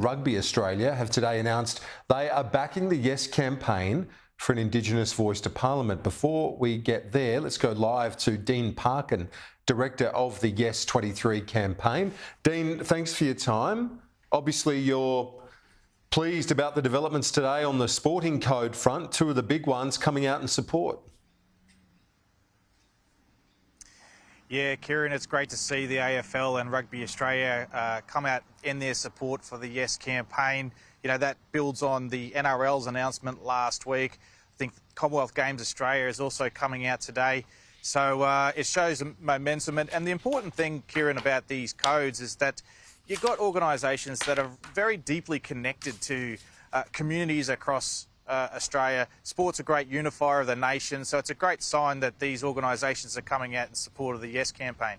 Rugby Australia have today announced they are backing the Yes campaign for an Indigenous Voice to Parliament. Before we get there, let's go live to Dean Parkin, Director of the Yes 23 campaign. Dean, thanks for your time. Obviously, you're pleased about the developments today on the sporting code front, two of the big ones coming out in support. Yeah, Kieran, it's great to see the AFL and Rugby Australia come out in their support for the Yes campaign. You know, that builds on the NRL's announcement last week. I think Commonwealth Games Australia is also coming out today. So it shows momentum. And the important thing, Kieran, about these codes is that you've got organisations that are very deeply connected to communities across Australia. Sport's a great unifier of the nation, so it's a great sign that these organisations are coming out in support of the Yes campaign.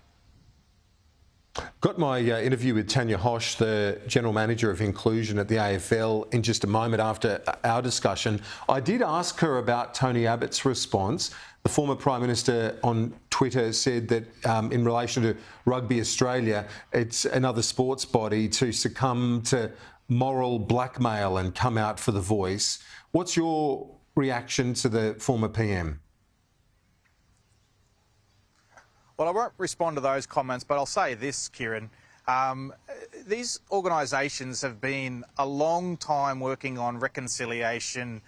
Got my interview with Tanya Hosh, the General Manager of Inclusion at the AFL, in just a moment after our discussion. I did ask her about Tony Abbott's response. The former Prime Minister on Twitter said that in relation to Rugby Australia, it's another sports body to succumb to moral blackmail and come out for the voice. What's your reaction to the former PM? Well, I won't respond to those comments, but I'll say this, Kieran. These organisations have been a long time working on reconciliation,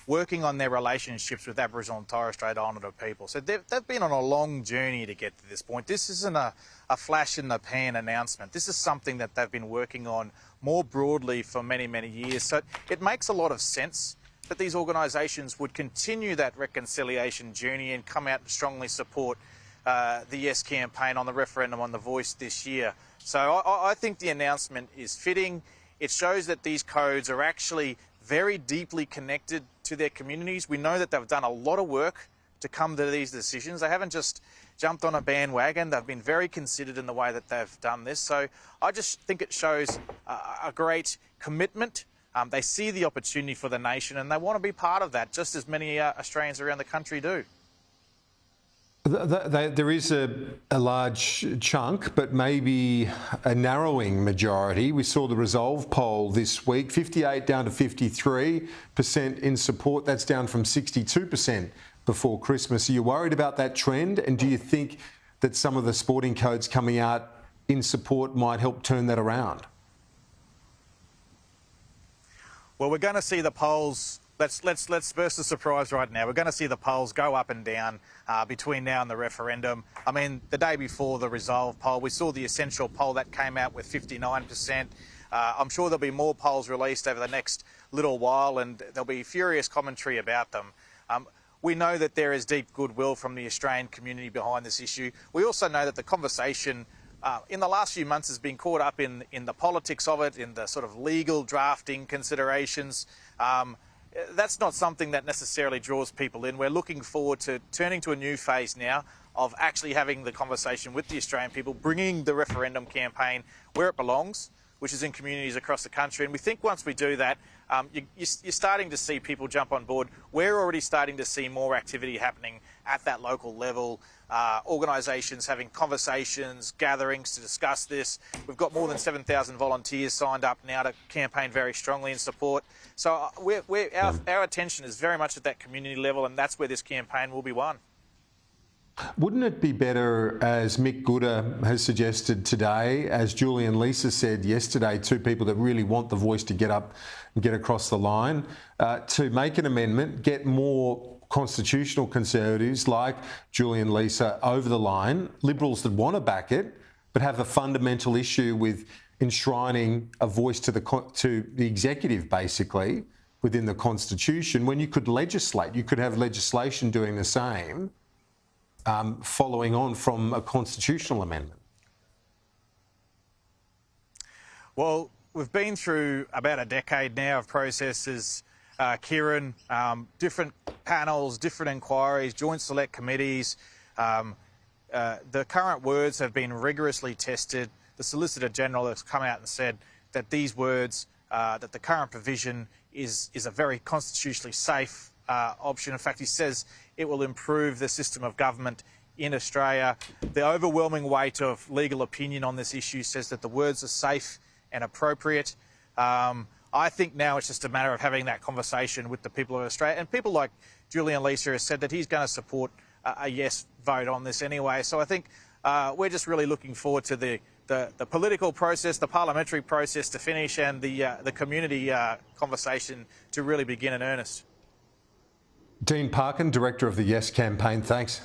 working on their relationships with Aboriginal and Torres Strait Islander people. So they've been on a long journey to get to this point. This isn't a flash in the pan announcement. This is something that they've been working on more broadly for many, many years. So it makes a lot of sense that these organisations would continue that reconciliation journey and come out and strongly support the Yes campaign on the referendum on the Voice this year. So I think the announcement is fitting. It shows that these codes are actually very deeply connected to their communities. We know that they've done a lot of work to come to these decisions. They haven't just jumped on a bandwagon. They've been very considered in the way that they've done this. So I just think it shows a great commitment. They see the opportunity for the nation and they want to be part of that, just as many Australians around the country do. There is a large chunk, but maybe a narrowing majority. We saw the Resolve poll this week, 58 down to 53% in support. That's down from 62% before Christmas. Are you worried about that trend? And do you think that some of the sporting codes coming out in support might help turn that around? Well, we're going to see the polls. Let's burst the surprise right now. We're going to see the polls go up and down between now and the referendum. I mean, the day before the Resolve poll, we saw the Essential poll that came out with 59%. I'm sure there'll be more polls released over the next little while, and there'll be furious commentary about them. We know that there is deep goodwill from the Australian community behind this issue. We also know that the conversation in the last few months has been caught up in the politics of it, in the sort of legal drafting considerations. That's not something that necessarily draws people in. We're looking forward to turning to a new phase now of actually having the conversation with the Australian people, bringing the referendum campaign where it belongs, which is in communities across the country. And we think once we do that, you're starting to see people jump on board. We're already starting to see more activity happening at that local level, organisations having conversations, gatherings to discuss this. We've got more than 7,000 volunteers signed up now to campaign very strongly in support. So our attention is very much at that community level, and that's where this campaign will be won. Wouldn't it be better, as Mick Gooder has suggested today, as Julie and Lisa said yesterday, two people that really want the Voice to get up and get across the line, to make an amendment, get more constitutional conservatives like Julie and Lisa over the line, Liberals that want to back it, but have a fundamental issue with enshrining a voice to the executive, basically, within the Constitution, when you could legislate, you could have legislation doing the same, following on from a constitutional amendment? Well, we've been through about a decade now of processes, Kieran, different panels, different inquiries, joint select committees. The current words have been rigorously tested. The Solicitor General has come out and said that these words, that the current provision is a very constitutionally safe option. In fact, he says it will improve the system of government in Australia. The overwhelming weight of legal opinion on this issue says that the words are safe and appropriate. I think now it's just a matter of having that conversation with the people of Australia. And people like Julian Leeser has said that he's going to support a yes vote on this anyway. So I think we're just really looking forward to the political process, the parliamentary process to finish, and the community conversation to really begin in earnest. Dean Parkin, Director of the Yes campaign, thanks.